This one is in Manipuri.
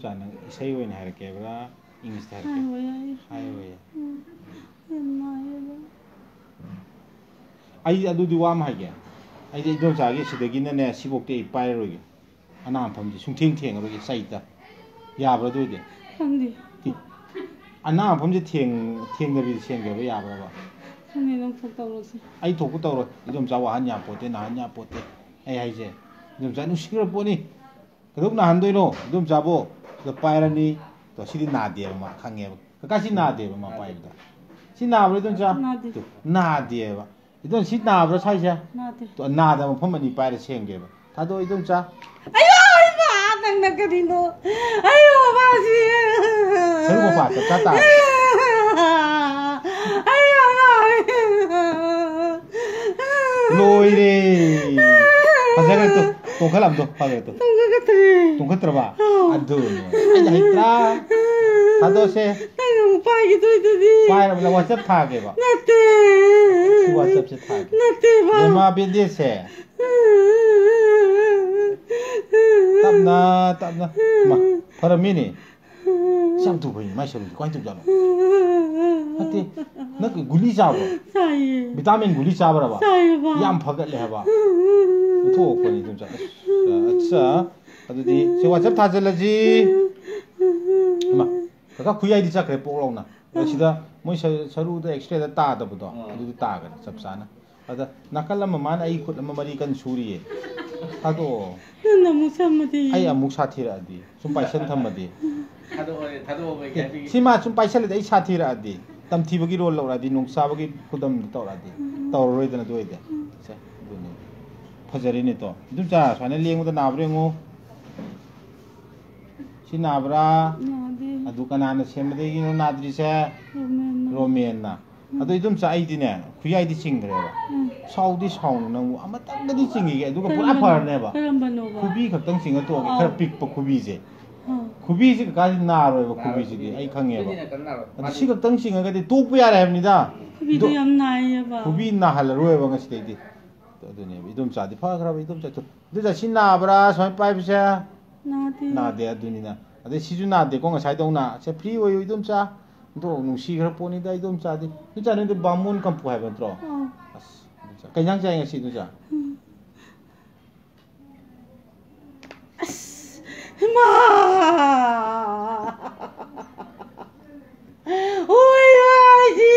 ꯆꯥꯅ ꯏꯁꯩ ꯑꯣꯏꯅ ꯍꯥꯏꯔꯛꯀꯦꯕ꯭ꯔꯥ ꯏꯪꯂꯤꯁꯇ ꯍꯥꯏꯔꯛꯀꯦ ꯍꯥꯏꯔꯣꯏꯌꯦ ꯑꯩ ꯑꯗꯨꯗꯤ ꯋꯥ ꯑꯃ ꯍꯥꯏꯒꯦ ꯑꯩꯗꯤ ꯏꯗꯣꯝꯆꯥꯒꯤ ꯁꯤꯗꯒꯤꯅꯅꯦ ꯁꯤꯐꯧꯇꯤ ꯑꯩ ꯄꯥꯏꯔꯔꯣꯏꯒꯦ ꯑꯅꯥꯃꯐꯝꯁꯦ ꯁꯨꯡꯊꯦꯡ ꯊꯦꯡꯉꯔꯣꯏꯒꯦ ꯆꯩꯇ ꯌꯥꯕ꯭ꯔꯥ ꯑꯗꯨ ꯑꯣꯏꯗꯤ ꯈꯪꯗꯦ ꯑꯅꯥꯃꯐꯝꯁꯦ ꯊꯦꯡꯗꯕꯤꯗ ꯁꯦꯝꯒꯦꯕ ꯌꯥꯕ꯭ꯔꯕ ꯈꯪꯗꯦ ꯅꯪ ꯊꯣꯛ ꯇꯧꯔꯁꯤ ꯑꯩ ꯊꯣꯛꯄ ꯇꯧꯔꯣꯏ ꯏꯗꯣꯝꯆꯥ ꯋꯥꯍꯟ ꯌꯥꯄꯣꯠꯇꯦ ꯅꯥꯍꯟ ꯌꯥꯄꯣꯠꯇꯦ ꯑꯩ ꯍꯥꯏꯁꯦ ꯏꯗꯣꯝꯆꯥ ꯅꯨꯡꯁꯤꯈ꯭ꯔ ꯄꯣꯠꯅꯤ ꯀꯩꯗꯧ ꯅꯥꯍꯟꯗꯣꯏꯅꯣ ꯏꯗꯣꯝꯆꯥꯕꯨ ꯁꯤꯗ ꯄꯥꯏꯔꯅꯤ ꯇꯣ ꯁꯤꯗꯤ ꯅꯥꯗꯦꯕ ꯃꯥ ꯈꯪꯉꯦꯕ ꯀꯀꯥ ꯁꯤ ꯅꯥꯗꯦꯕ ꯃꯥ ꯄꯥꯏꯕꯗ ꯁꯤ ꯅꯥꯕ꯭ꯔꯥ इधोंचा नादेबा इधों सी नाब्रा साइसे नादा मफम अनि पाइरे सेंगेबा थादो इधोंचा अयो इबा नंग नगरिनो अयो बाजी सरु मपा चता अयो लोइरे फजगा तो तोखलम दो फगे तो तोखत्रबा अदुने आई हाइत्रा थादो से पागी तो इतनी पायर मतलब WhatsApp था के बा नते WhatsApp से था नते बा ये मां बिंदे से तब ना मा फरमिनी सब तू भाई मैं सब कोई तू जानो हते न गुली चाबो साई विटामिन गुली चाबरा बा साई बा याम फगत ले बा तो कोनी तुम जा अच्छा अदुदी से WhatsApp था चलजी मा कका खुयाई दि चक्रे पोलौना सिदा मोय सरुदा एक्सट्रा दा तादबदो अदुदी तागन सब साना अदा नकल मान आई खुद मरी कन सूरिये थादो नमु समदि आई अमुक साथीरादी सुम पाइसन थमदि थादो सिमा सुम पाइसल दे साथीरादी तमथीबगी रोल लौरादी नुंसाबगी खुदम तौरादी तौरोइदना दोइदे से दुनि फजरिने तो दुचा साने लेंगुदा नाब्रेंगो सी नाब्रा अदु कनाना सेमदेगी नो नाद्रिसे रोमेनना अदु इदुम चाइदिने खुयाइदि चिंग्रेबा साउदी साउन नंगु अमतंगदि चिंगिगे अदुगा पुरा फरनेबा खुबी खतंग चिंगा तो खर पिक प खुबीजे खुबीजे काजि नारोयबा खुबीजिदि आई खंगेबा अदु सी खतंग चिंगागदि तोकप यारे हैबनिदा खुबीदो यम नायबा खुबी नाहलरोयबा ngasiदि तो अदुने इदुम चादि फखराबा इदुम चा तो दुजा सी नाब्रा सय पाइबसे नादे अदुनिना अदे सिजु नादे को ngasai दौना से फ्री ओय इदुम चा दो नुसी खर पोनी दा इदुम चादि दुजा ने बामून कंपु हाइबा त्रो अस दुजा कैजांग जाय ngasi दुजा मा ओय ओय जी